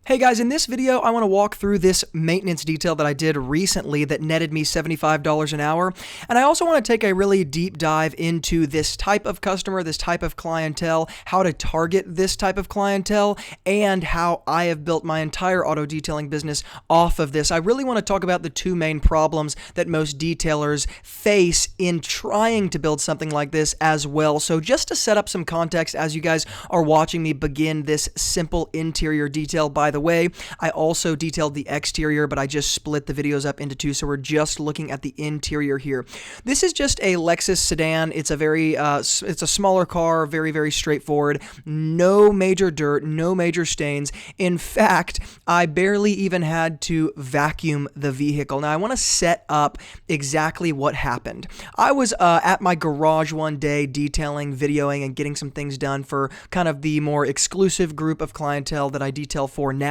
Hey guys, in this video, I want to walk through this maintenance detail that I did recently that netted me $75 an hour. And I also want to take a really deep dive into this type of customer, this type of clientele, how to target this type of clientele, and how I have built my entire auto detailing business off of this. I really want to talk about the two main problems that most detailers face in trying to build something like this as well. So just to set up some context as you guys are watching me begin this simple interior detail, by the way, I also detailed the exterior, but I just split the videos up into two, so we're just looking at the interior here. This is just a Lexus sedan. It's a it's a smaller car, very, very straightforward. No major dirt, no major stains. In fact, I barely even had to vacuum the vehicle. Now, I want to set up exactly what happened. I was at my garage one day detailing, videoing, and getting some things done for kind of the more exclusive group of clientele that I detail for now.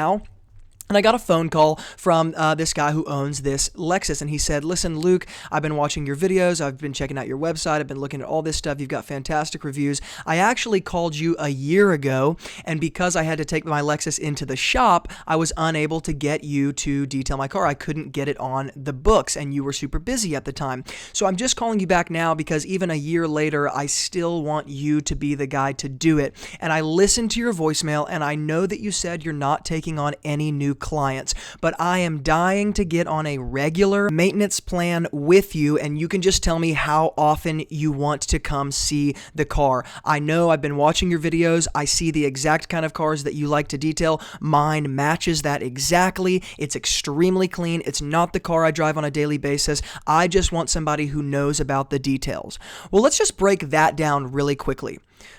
And I got a phone call from this guy who owns this Lexus, and he said, "Listen, Luke, I've been watching your videos, I've been checking out your website, I've been looking at all this stuff, you've got fantastic reviews. I actually called you a year ago, and because I had to take my Lexus into the shop, I was unable to get you to detail my car. I couldn't get it on the books, and you were super busy at the time. So I'm just calling you back now because even a year later, I still want you to be the guy to do it. And I listened to your voicemail, and I know that you said you're not taking on any new clients, but I am dying to get on a regular maintenance plan with you, and you can just tell me how often you want to come see the car. I know I've been watching your videos. I see the exact kind of cars that you like to detail. Mine matches that exactly. It's extremely clean. It's not the car I drive on a daily basis. I just want somebody who knows about the details." Well, let's just break that down really quickly.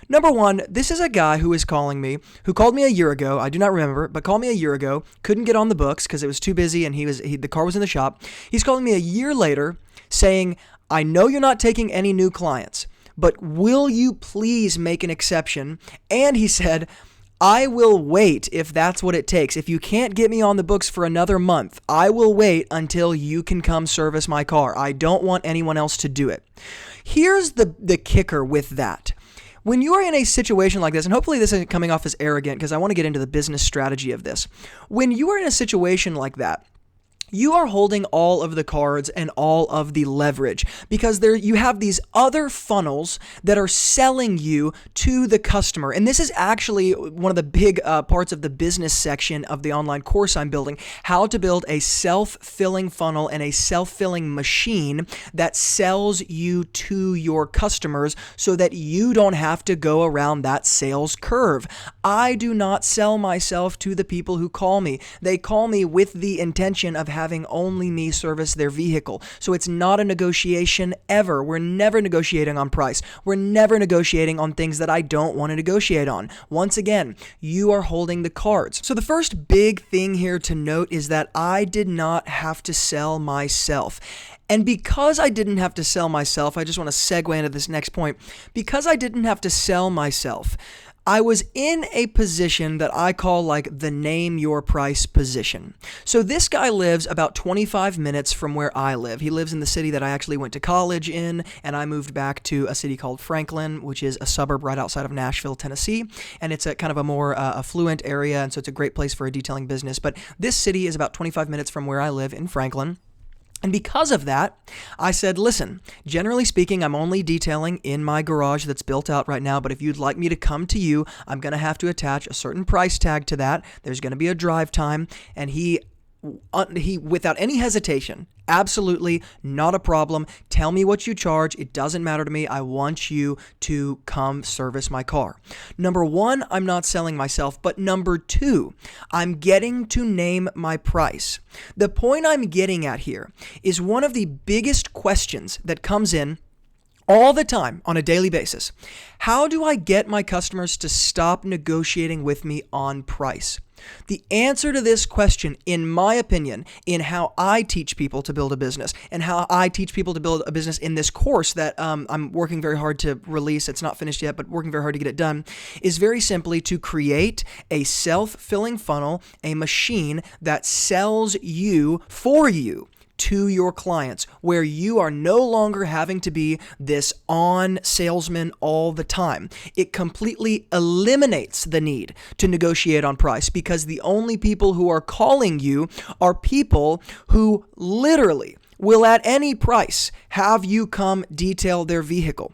Number one, this is a guy who is calling me, who called me a year ago. I do not remember, but called me a year ago. Couldn't get on the books because it was too busy and the car was in the shop. He's calling me a year later saying, "I know you're not taking any new clients, but will you please make an exception?" And he said, "I will wait if that's what it takes. If you can't get me on the books for another month, I will wait until you can come service my car. I don't want anyone else to do it." Here's the kicker with that. When you are in a situation like this, and hopefully this isn't coming off as arrogant because I want to get into the business strategy of this. When you are in a situation like that, you are holding all of the cards and all of the leverage because you have these other funnels that are selling you to the customer. And this is actually one of the big parts of the business section of the online course I'm building, how to build a self-filling funnel and a self-filling machine that sells you to your customers so that you don't have to go around that sales curve. I do not sell myself to the people who call me. They call me with the intention of having only me service their vehicle. So it's not a negotiation ever. We're never negotiating on price. We're never negotiating on things that I don't want to negotiate on. Once again, you are holding the cards. So the first big thing here to note is that I did not have to sell myself. And because I didn't have to sell myself, I just want to segue into this next point. Because I didn't have to sell myself, I was in a position that I call like the name your price position. So this guy lives about 25 minutes from where I live. He lives in the city that I actually went to college in, and I moved back to a city called Franklin, which is a suburb right outside of Nashville, Tennessee. And it's a kind of a more affluent area, and so it's a great place for a detailing business. But this city is about 25 minutes from where I live in Franklin. And because of that, I said, "Listen, generally speaking, I'm only detailing in my garage that's built out right now, but if you'd like me to come to you, I'm going to have to attach a certain price tag to that. There's going to be a drive time." And he, without any hesitation, "Absolutely, not a problem. Tell me what you charge. It doesn't matter to me. I want you to come service my car." Number one, I'm not selling myself, but number two, I'm getting to name my price. The point I'm getting at here is one of the biggest questions that comes in all the time on a daily basis. How do I get my customers to stop negotiating with me on price? The answer to this question, in my opinion, in how I teach people to build a business and how I teach people to build a business in this course that I'm working very hard to release, it's not finished yet, but working very hard to get it done, is very simply to create a self-filling funnel, a machine that sells you for you to your clients, where you are no longer having to be this on salesman all the time. It completely eliminates the need to negotiate on price, because the only people who are calling you are people who literally will at any price have you come detail their vehicle.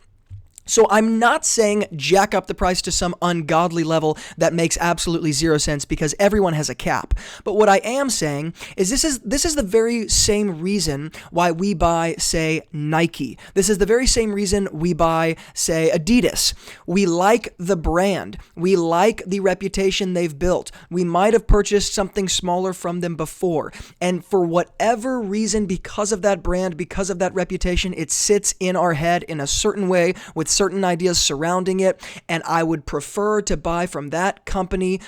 So I'm not saying jack up the price to some ungodly level that makes absolutely zero sense, because everyone has a cap. But what I am saying is this is the very same reason why we buy, say, Nike. This is the very same reason we buy, say, Adidas. We like the brand. We like the reputation they've built. We might have purchased something smaller from them before. And for whatever reason, because of that brand, because of that reputation, it sits in our head in a certain way with certain ideas surrounding it, and I would prefer to buy from that company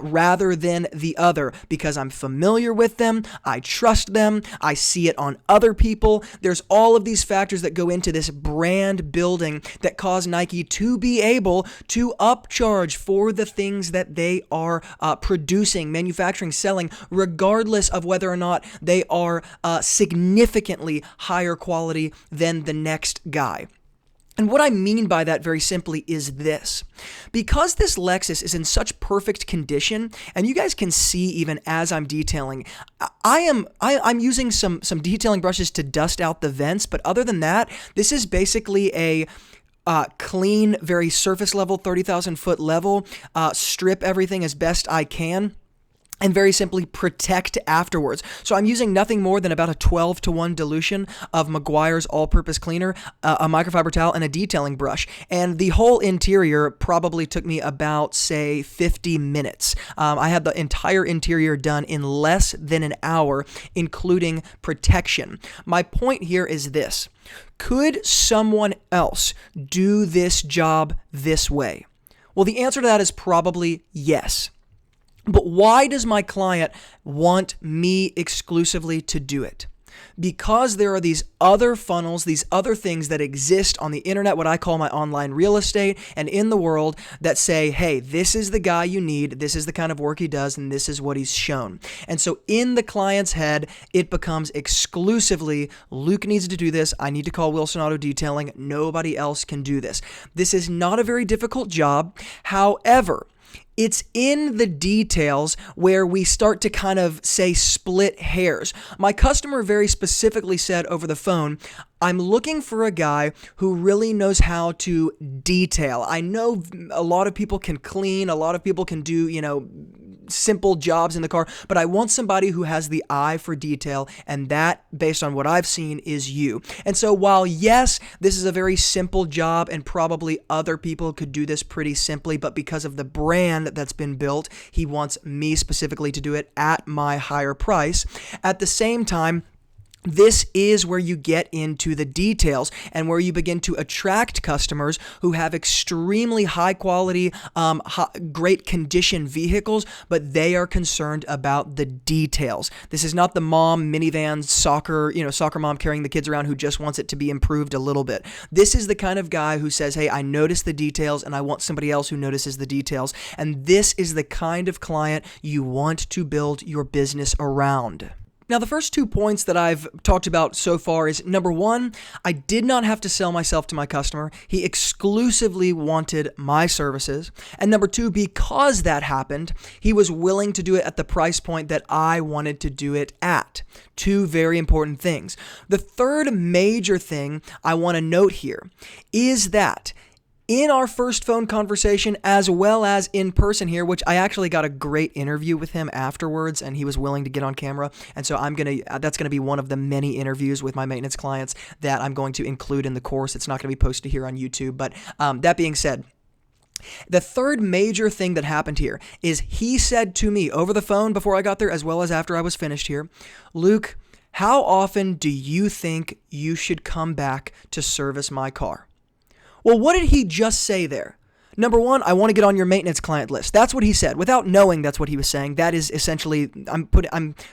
rather than the other, because I'm familiar with them, I trust them, I see it on other people. There's all of these factors that go into this brand building that cause Nike to be able to upcharge for the things that they are producing, manufacturing, selling, regardless of whether or not they are significantly higher quality than the next guy. And what I mean by that very simply is this. Because this Lexus is in such perfect condition, and you guys can see even as I'm detailing, I'm using some detailing brushes to dust out the vents, but other than that, this is basically a clean, very surface level, 30,000 foot level, strip everything as best I can, and very simply protect afterwards. So I'm using nothing more than about a 12-to-1 dilution of Meguiar's all-purpose cleaner, a microfiber towel, and a detailing brush. And the whole interior probably took me about, say, 50 minutes. I had the entire interior done in less than an hour, including protection. My point here is this. Could someone else do this job this way? Well, the answer to that is probably yes. But why does my client want me exclusively to do it? Because there are these other funnels, these other things that exist on the internet, what I call my online real estate, and in the world that say, hey, this is the guy you need, this is the kind of work he does, and this is what he's shown. And so in the client's head, it becomes exclusively, Luke needs to do this, I need to call Wilson Auto Detailing, nobody else can do this. This is not a very difficult job. However, it's in the details where we start to kind of, say, split hairs. My customer very specifically said over the phone, I'm looking for a guy who really knows how to detail. I know a lot of people can clean, a lot of people can do, simple jobs in the car, but I want somebody who has the eye for detail, and that, based on what I've seen, is you. And so while, yes, this is a very simple job and probably other people could do this pretty simply, but because of the brand that's been built, he wants me specifically to do it at my higher price. At the same time, this is where you get into the details and where you begin to attract customers who have extremely high quality, great condition vehicles, but they are concerned about the details. This is not the mom minivan soccer mom carrying the kids around who just wants it to be improved a little bit. This is the kind of guy who says, hey, I notice the details and I want somebody else who notices the details. And this is the kind of client you want to build your business around. Now, the first 2 points that I've talked about so far is, number one, I did not have to sell myself to my customer. He exclusively wanted my services. And number two, because that happened, he was willing to do it at the price point that I wanted to do it at. Two very important things. The third major thing I want to note here is that in our first phone conversation, as well as in person here, which I actually got a great interview with him afterwards, and he was willing to get on camera. And so that's going to be one of the many interviews with my maintenance clients that I'm going to include in the course. It's not going to be posted here on YouTube. But that being said, the third major thing that happened here is he said to me over the phone before I got there, as well as after I was finished here, Luke, how often do you think you should come back to service my car? Well, what did he just say there? Number one, I want to get on your maintenance client list. That's what he said. Without knowing that's what he was saying, that is essentially, I'm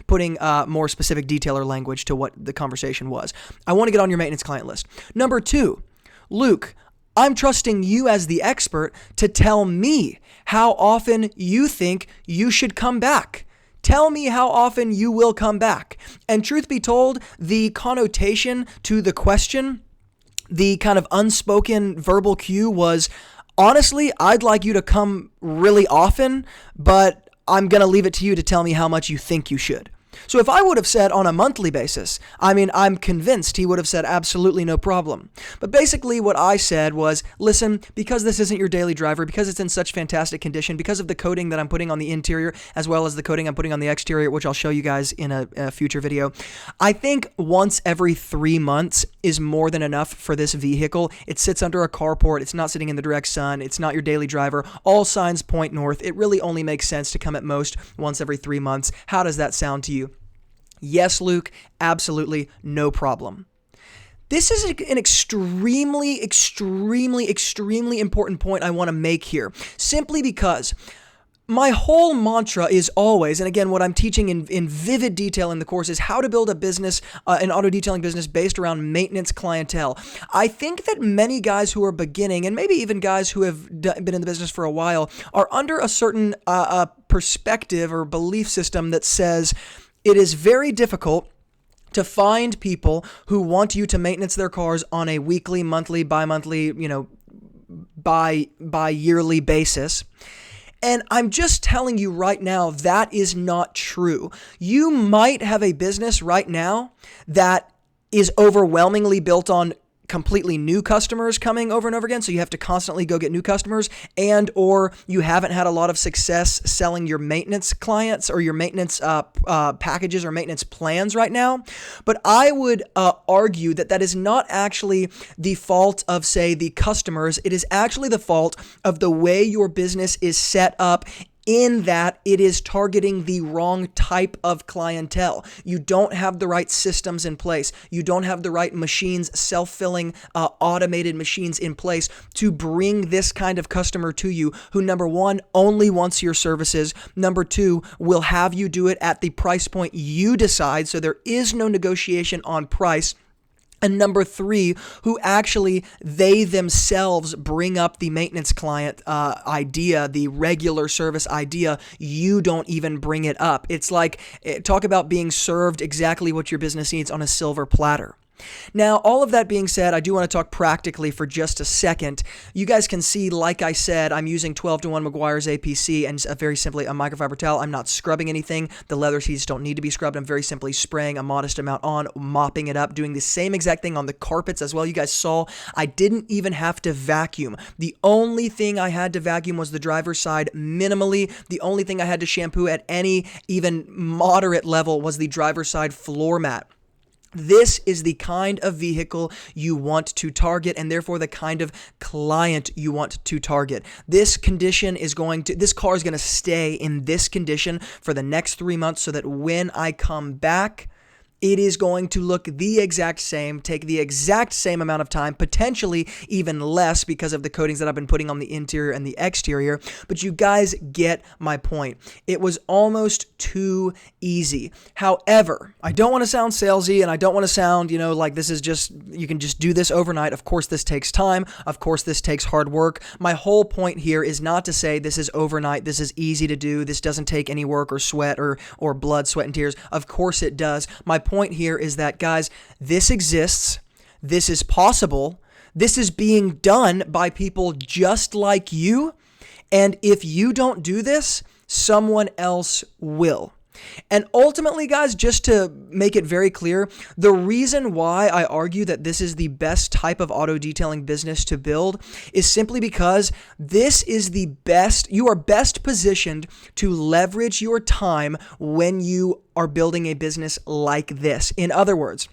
putting more specific detailer language to what the conversation was. I want to get on your maintenance client list. Number two, Luke, I'm trusting you as the expert to tell me how often you think you should come back. Tell me how often you will come back. And truth be told, the connotation to the question, the kind of unspoken verbal cue was, honestly, I'd like you to come really often, but I'm going to leave it to you to tell me how much you think you should. So if I would have said on a monthly basis, I'm convinced he would have said absolutely no problem. But basically what I said was, listen, because this isn't your daily driver, because it's in such fantastic condition, because of the coating that I'm putting on the interior, as well as the coating I'm putting on the exterior, which I'll show you guys in a future video, I think once every 3 months is more than enough for this vehicle. It sits under a carport. It's not sitting in the direct sun. It's not your daily driver. All signs point north. It really only makes sense to come at most once every 3 months. How does that sound to you? Yes, Luke, absolutely, no problem. This is an extremely important point I want to make here, simply because my whole mantra is always, and again, what I'm teaching in vivid detail in the course is how to build a business, an auto detailing business based around maintenance clientele. I think that many guys who are beginning, and maybe even guys who have been in the business for a while, are under a certain perspective or belief system that says it is very difficult to find people who want you to maintenance their cars on a weekly, monthly, bi-monthly, bi-yearly basis. And I'm just telling you right now, that is not true. You might have a business right now that is overwhelmingly built on completely new customers coming over and over again, so you have to constantly go get new customers, and or you haven't had a lot of success selling your maintenance clients or your maintenance packages or maintenance plans right now. But I would argue that that is not actually the fault of, say, the customers. It is actually the fault of the way your business is set up, in that it is targeting the wrong type of clientele. You don't have the right systems in place. You don't have the right machines, self-filling, automated machines in place to bring this kind of customer to you who, number one, only wants your services. Number two, will have you do it at the price point you decide, so there is no negotiation on price. And number three, who actually they themselves bring up the maintenance client idea, the regular service idea. You don't even bring it up. It's like, talk about being served exactly what your business needs on a silver platter. Now, all of that being said, I do want to talk practically for just a second. You guys can see, like I said, I'm using 12-to-1 Meguiar's APC and very simply a microfiber towel. I'm not scrubbing anything. The leather seats don't need to be scrubbed. I'm very simply spraying a modest amount on, mopping it up, doing the same exact thing on the carpets as well. You guys saw I didn't even have to vacuum. The only thing I had to vacuum was the driver's side minimally. The only thing I had to shampoo at any even moderate level was the driver's side floor mat. This is the kind of vehicle you want to target, and therefore the kind of client you want to target. This car is going to stay in this condition for the next 3 months, so that when I come back, it is going to look the exact same, take the exact same amount of time, potentially even less because of the coatings that I've been putting on the interior and the exterior. But you guys get my point. It was almost too easy. However, I don't want to sound salesy, and I don't want to sound, like this is just, you can just do this overnight. Of course, this takes time. Of course, this takes hard work. My whole point here is not to say this is overnight, this is easy to do, this doesn't take any work or sweat or blood, sweat, and tears. Of course it does. My point here is that, guys, this exists, this is possible, this is being done by people just like you, and if you don't do this, someone else will. And ultimately, guys, just to make it very clear, the reason why I argue that this is the best type of auto detailing business to build is simply because this is the best, you are best positioned to leverage your time when you are building a business like this. In other words,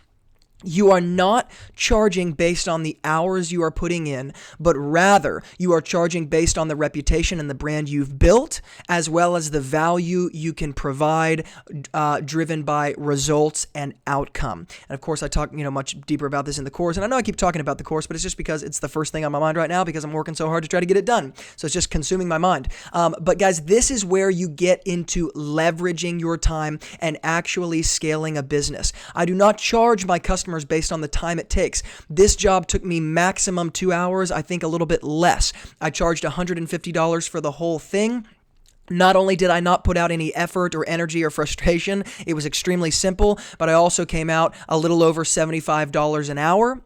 you are not charging based on the hours you are putting in, but rather you are charging based on the reputation and the brand you've built, as well as the value you can provide, driven by results and outcome. And of course, I talk, much deeper about this in the course. And I know I keep talking about the course, but it's just because it's the first thing on my mind right now because I'm working so hard to try to get it done. So it's just consuming my mind. But guys, this is where you get into leveraging your time and actually scaling a business. I do not charge my customers based on the time it takes. This job took me maximum 2 hours, I think a little bit less. I charged $150 for the whole thing. Not only did I not put out any effort or energy or frustration, it was extremely simple, but I also came out a little over $75 an hour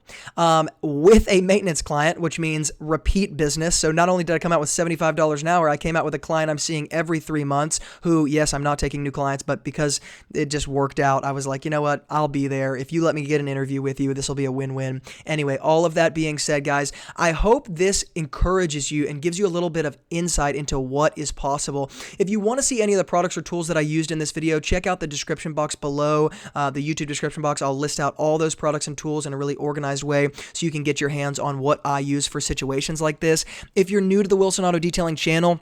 with a maintenance client, which means repeat business. So not only did I come out with $75 an hour, I came out with a client I'm seeing every 3 months who, yes, I'm not taking new clients, but because it just worked out, I was like, you know what, I'll be there. If you let me get an interview with you, this will be a win-win. Anyway, all of that being said, guys, I hope this encourages you and gives you a little bit of insight into what is possible. If you want to see any of the products or tools that I used in this video, check out the description box below, the YouTube description box. I'll list out all those products and tools in a really organized way so you can get your hands on what I use for situations like this. If you're new to the Wilson Auto Detailing channel,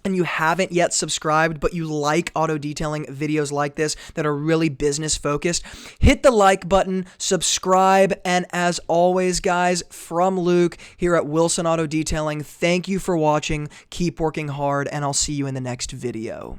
and you haven't yet subscribed, but you like auto detailing videos like this that are really business focused, hit the like button, subscribe, and as always, guys, from Luke here at Wilson Auto Detailing, thank you for watching, keep working hard, and I'll see you in the next video.